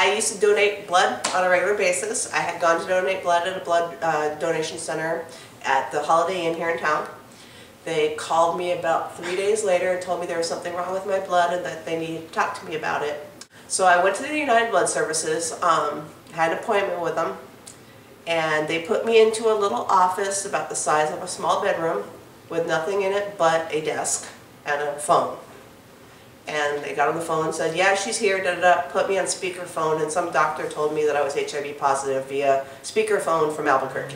I used to donate blood on a regular basis. I had gone to donate blood at a blood donation center at the Holiday Inn here in town. They called me about 3 days later and told me there was something wrong with my blood and that they needed to talk to me about it. So I went to the United Blood Services, had an appointment with them, and they put me into a little office about the size of a small bedroom with nothing in it but a desk and a phone. And they got on the phone and said, yeah, she's here, put me on speakerphone, and some doctor told me that I was HIV positive via speakerphone from Albuquerque.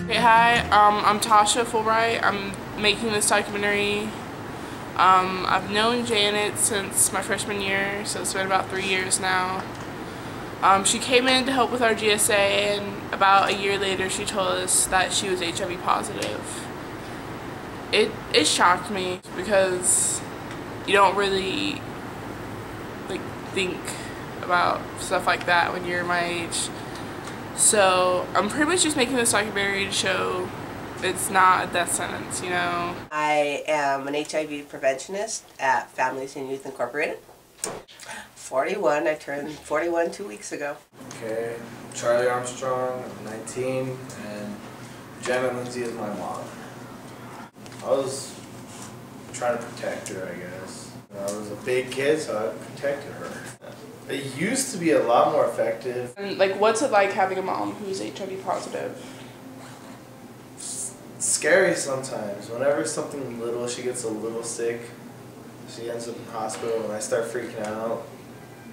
Hey, hi, I'm Tasha Fulbright. I'm making this documentary. I've known Janet since my freshman year, so it's been about 3 years now. She came in to help with our GSA, and about a year later she told us that she was HIV positive. It shocked me because you don't really think about stuff like that when you're my age. So I'm pretty much just making this documentary to show it's not a death sentence, you know. I am an HIV preventionist at Families and Youth Incorporated. 41, I turned 41 2 weeks ago. Okay, Charlie Armstrong, I'm 19, and Janet Lindsay is my mom. I was trying to protect her, I guess. I was a big kid, so I protected her. It used to be a lot more effective. And what's it like having a mom who's HIV positive? It's scary sometimes. Whenever something little, she gets a little sick, she ends up in the hospital, and I start freaking out.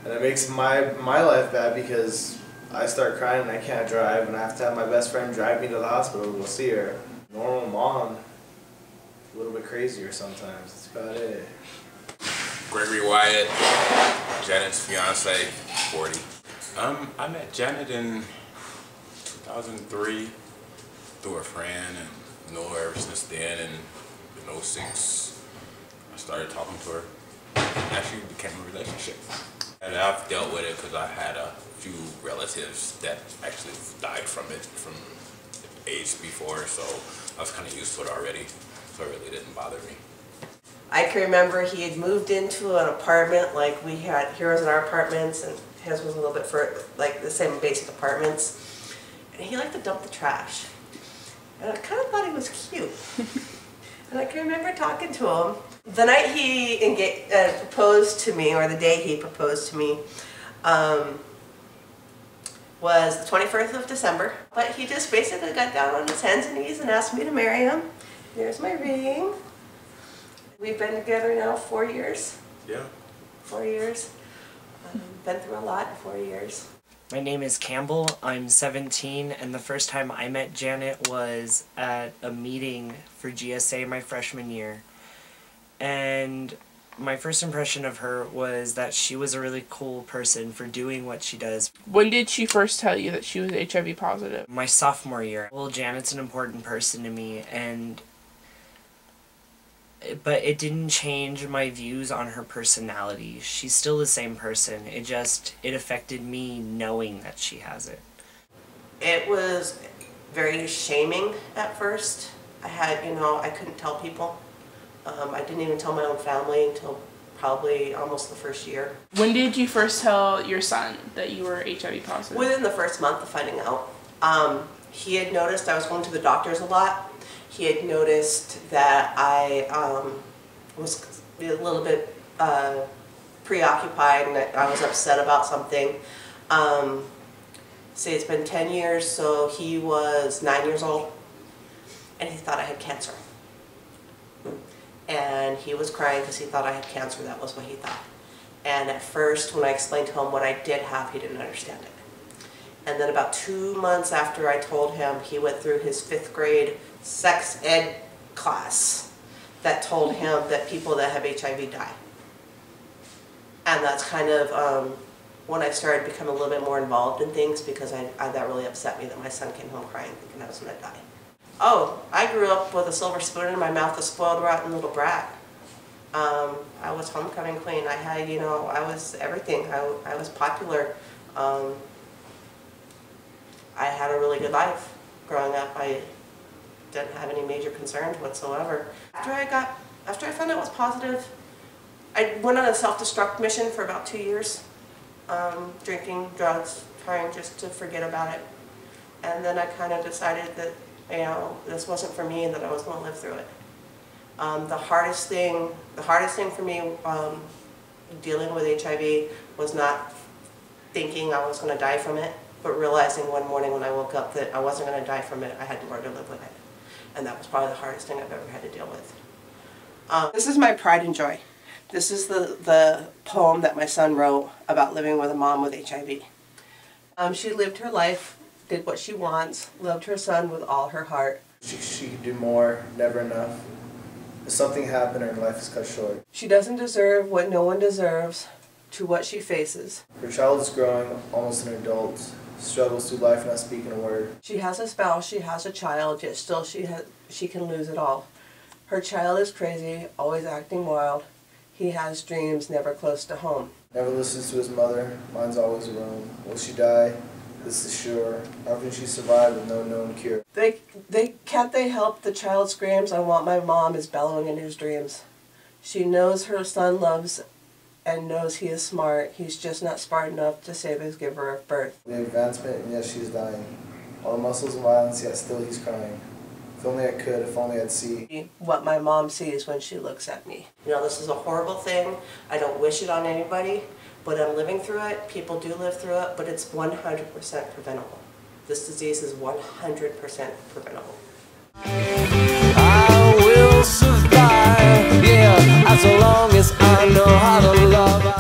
And it makes my life bad because I start crying and I can't drive, and I have to have my best friend drive me to the hospital to go see her. Normal mom, a little bit crazier sometimes. That's about it. Gregory Wyatt, Janet's fiance, 40. I met Janet in 2003 through a friend and know her ever since then. And in 2006, I started talking to her. Actually became a relationship. And I've dealt with it because I had a few relatives that actually died from it, from AIDS before, so I was kind of used to it already, so it really didn't bother me. I can remember he had moved into an apartment, like we had, here was in our apartments, and his was a little bit for the same basic apartments. And he liked to dump the trash. And I kind of thought he was cute. And I can remember talking to him. The night he proposed to me, or the day he proposed to me, was the 21st of December. But he just basically got down on his hands and knees and asked me to marry him. There's my ring. We've been together now 4 years. Yeah. 4 years. Been through a lot in 4 years. My name is Campbell. I'm 17, and the first time I met Janet was at a meeting for GSA my freshman year. And my first impression of her was that she was a really cool person for doing what she does. When did she first tell you that she was HIV positive? My sophomore year. Well, Janet's an important person to me, but it didn't change my views on her personality. She's still the same person. It affected me knowing that she has it. It was very shaming at first. I couldn't tell people. I didn't even tell my own family until probably almost the first year. When did you first tell your son that you were HIV positive? Within the first month of finding out. He had noticed I was going to the doctors a lot. He had noticed that I was a little bit preoccupied and that I was upset about something. See, it's been 10 years, so he was 9 years old, and he thought I had cancer. And he was crying because he thought I had cancer. That was what he thought. And at first, when I explained to him what I did have, he didn't understand it. And then about 2 months after I told him, he went through his 5th grade sex ed class that told him that people that have HIV die. And that's kind of when I started becoming a little bit more involved in things, because that really upset me that my son came home crying thinking I was going to die. Oh, I grew up with a silver spoon in my mouth, a spoiled, rotten little brat. I was homecoming queen. I had, I was everything. I was popular. I had a really good life growing up. I didn't have any major concerns whatsoever. After I got After I found out it was positive, I went on a self-destruct mission for about 2 years, drinking, drugs, trying just to forget about it. And then I kind of decided that, you know, this wasn't for me and that I was going to live through it. The hardest thing for me dealing with HIV was not thinking I was going to die from it, but realizing one morning when I woke up that I wasn't going to die from it, I had to learn to live with it. And that was probably the hardest thing I've ever had to deal with. This is my pride and joy. This is the poem that my son wrote about living with a mom with HIV. She lived her life, did what she wants, loved her son with all her heart. She could do more, never enough. If something happened, her life is cut short. She doesn't deserve what no one deserves to what she faces. Her child is growing, almost an adult, struggles through life not speaking a word. She has a spouse, she has a child, yet still she can lose it all. Her child is crazy, always acting wild. He has dreams, never close to home. Never listens to his mother, mind's always alone. Will she die? This is sure. How can she survive with no known cure? Can't they help the child screams, I want my mom, is bellowing in his dreams. She knows her son loves and knows he is smart. He's just not smart enough to save his giver of birth. The advancement, and yet she's dying. All the muscles of violence, yet still he's crying. If only I could, if only I'd see what my mom sees when she looks at me. You know, this is a horrible thing. I don't wish it on anybody, but I'm living through it. People do live through it, but it's 100% preventable. This disease is 100% preventable. I will survive, yeah, as long as I know how to love.